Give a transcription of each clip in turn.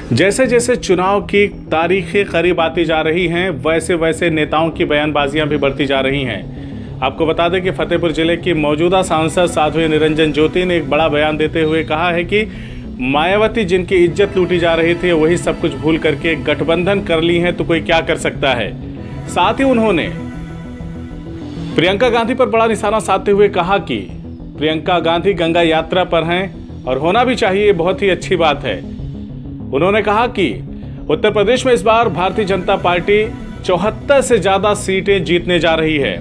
जैसे जैसे चुनाव की तारीखें करीब आती जा रही हैं, वैसे वैसे नेताओं की बयानबाजियां भी बढ़ती जा रही हैं। आपको बता दें कि फतेहपुर जिले की मौजूदा सांसद साध्वी निरंजन ज्योति ने एक बड़ा बयान देते हुए कहा है कि मायावती जिनकी इज्जत लूटी जा रही थी, वही सब कुछ भूल करके गठबंधन कर ली है तो कोई क्या कर सकता है। साथ ही उन्होंने प्रियंका गांधी पर बड़ा निशाना साधते हुए कहा कि प्रियंका गांधी गंगा यात्रा पर हैं और होना भी चाहिए, बहुत ही अच्छी बात है। उन्होंने कहा कि उत्तर प्रदेश में इस बार भारतीय जनता पार्टी 74 से ज्यादा सीटें जीतने जा रही है।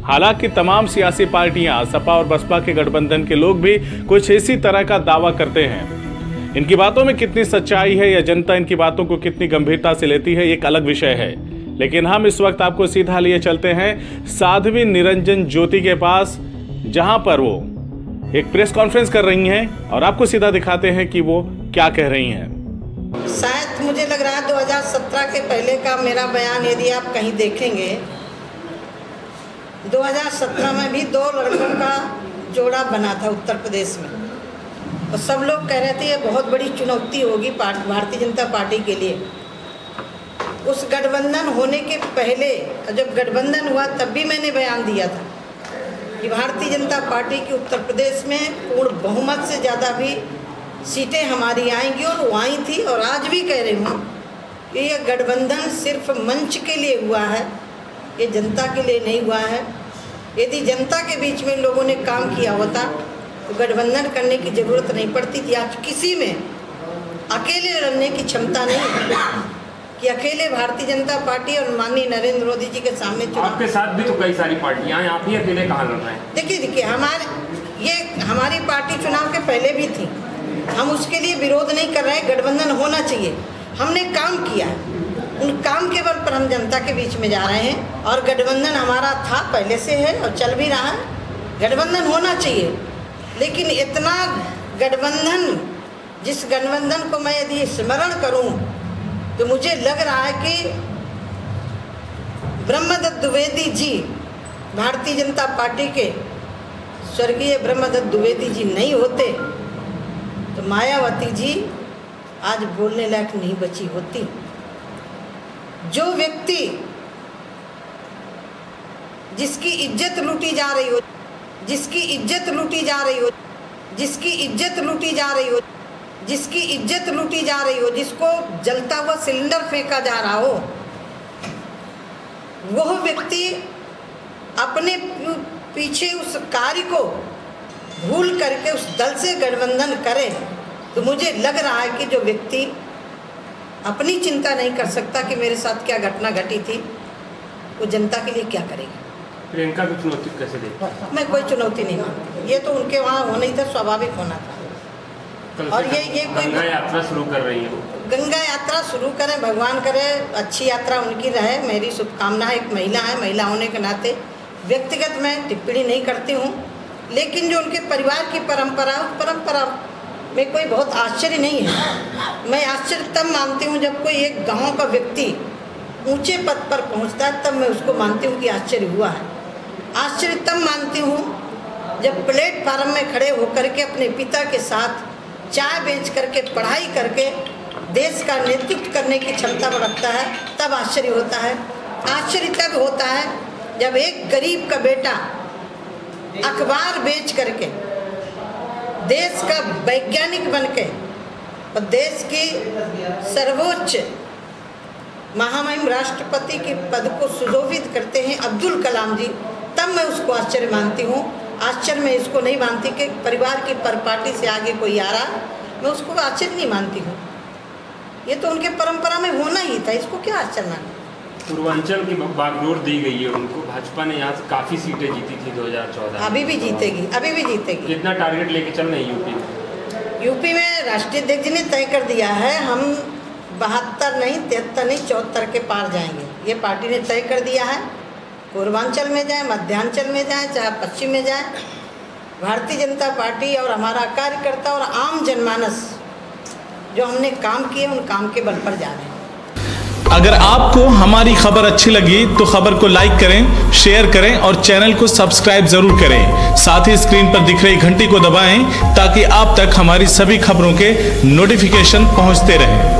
हालांकि तमाम सियासी पार्टियां, सपा और बसपा के गठबंधन के लोग भी कुछ इसी तरह का दावा करते हैं। इनकी बातों में कितनी सच्चाई है या जनता इनकी बातों को कितनी गंभीरता से लेती है, एक अलग विषय है। लेकिन हम इस वक्त आपको सीधा लिए चलते हैं साध्वी निरंजन ज्योति के पास, जहां पर वो एक प्रेस कॉन्फ्रेंस कर रही हैं और आपको सीधा दिखाते हैं कि वो क्या कह रही हैं। शायद मुझे लग रहा है 2017 के पहले का मेरा बयान यदि आप कहीं देखेंगे, 2017 में भी 2 लड़कों का जोड़ा बना था उत्तर प्रदेश में, और सब लोग कह रहे थे ये बहुत बड़ी चुनौती होगी भारतीय जनता पार्टी के लिए। उस गठबंधन होने के पहले, जब गठबंधन हुआ तब भी मैंने बयान दिया था कि भारतीय जनता पार्टी की उत्तर प्रदेश में पूर्ण बहुमत से ज़्यादा भी सीटें हमारी आएंगी, और वो आई थी। और आज भी कह रही हूँ कि ये गठबंधन सिर्फ मंच के लिए हुआ है, ये जनता के लिए नहीं हुआ है। यदि जनता के बीच में लोगों ने काम किया होता तो गठबंधन करने की ज़रूरत नहीं पड़ती थी। आज किसी में अकेले लड़ने की क्षमता नहीं कि अकेले भारतीय जनता पार्टी और माननीय नरेंद्र मोदी जी के सामने आपके साथ भी तो कई सारी पार्टियां हैं, आप ही अकेले कहाँ लड़ रहे हैं? देखिए हमारी पार्टी चुनाव के पहले भी थी, हम उसके लिए विरोध नहीं कर रहे। गठबंधन होना चाहिए, हमने काम किया, उन काम के बल पर हम जनता के बीच में जा रहे हैं। और गठबंधन हमारा था, पहले से है और चल भी रहा है। गठबंधन होना चाहिए, लेकिन इतना गठबंधन, जिस गठबंधन को मैं यदि स्मरण करूं तो मुझे लग रहा है कि ब्रह्मदत्त द्विवेदी जी, भारतीय जनता पार्टी के स्वर्गीय ब्रह्मदत्त द्विवेदी जी नहीं होते तो मायावती जी आज बोलने लायक नहीं बची होती। जो व्यक्ति जिसकी इज्जत लूटी जा रही हो, जिसकी इज्जत लूटी जा रही हो, जिसकी इज्जत लूटी जा रही हो, जिसकी इज्जत लूटी जा रही हो, जिसको जलता हुआ सिलेंडर फेंका जा रहा हो, वह व्यक्ति अपने पीछे उस कार्य को भूल करके उस दल से गठबंधन करे, तो मुझे लग रहा है कि जो व्यक्ति अपनी चिंता नहीं कर सकता कि मेरे साथ क्या घटना घटी थी, वो जनता के लिए क्या करेगा। प्रियंका की चुनौती कैसे देखते? मैं कोई चुनौती नहीं मानती, ये तो उनके वहाँ होना ही था, स्वाभाविक होना था। और ये कोई गंगा यात्रा शुरू कर रही है, गंगा यात्रा शुरू करें, भगवान करे अच्छी यात्रा उनकी रहे, मेरी शुभकामना है। एक महिला है, महिला होने के नाते व्यक्तिगत मैं टिप्पणी नहीं करती हूँ, लेकिन जो उनके परिवार की परंपरा, उस परंपरा में कोई बहुत आश्चर्य नहीं है। मैं आश्चर्य तब मानती हूँ जब कोई एक गांव का व्यक्ति ऊंचे पद पर पहुँचता है, तब मैं उसको मानती हूँ कि आश्चर्य हुआ है। आश्चर्य तब मानती हूँ जब प्लेटफार्म में खड़े होकर के अपने पिता के साथ चाय बेच करके, पढ़ाई करके देश का नेतृत्व करने की क्षमता रखता है, तब आश्चर्य होता है। आश्चर्य तब होता है जब एक गरीब का बेटा अखबार बेच करके देश का वैज्ञानिक बनके और देश की सर्वोच्च महामहिम राष्ट्रपति के पद को सुशोभित करते हैं अब्दुल कलाम जी, तब मैं उसको आश्चर्य मानती हूँ। आश्चर्य में इसको नहीं मानती कि परिवार की परपाटी से आगे कोई आ रहा, मैं उसको आश्चर्य नहीं मानती हूँ। ये तो उनके परंपरा में होना ही था, इसको क्या आश्चर्य मानना। पूर्वांचल की बागडोर दी गई है उनको, भाजपा ने यहाँ काफ़ी सीटें जीती थी 2014। अभी भी जीतेगी, अभी भी जीतेगी। कितना टारगेट लेके चल रहे हैं यूपी में? यूपी में राष्ट्रीय अध्यक्ष ने तय कर दिया है, हम 72 नहीं, 73 नहीं, 74 के पार जाएंगे। ये पार्टी ने तय कर दिया है। पूर्वांचल में जाए, मध्यांचल में जाए, चाहे पश्चिम में जाए, भारतीय जनता पार्टी और हमारा कार्यकर्ता और आम जनमानस जो हमने काम किए, उन काम के बल पर जा रहे हैं। अगर आपको हमारी खबर अच्छी लगी तो खबर को लाइक करें, शेयर करें और चैनल को सब्सक्राइब जरूर करें। साथ ही स्क्रीन पर दिख रही घंटी को दबाएं ताकि आप तक हमारी सभी खबरों के नोटिफिकेशन पहुंचते रहें।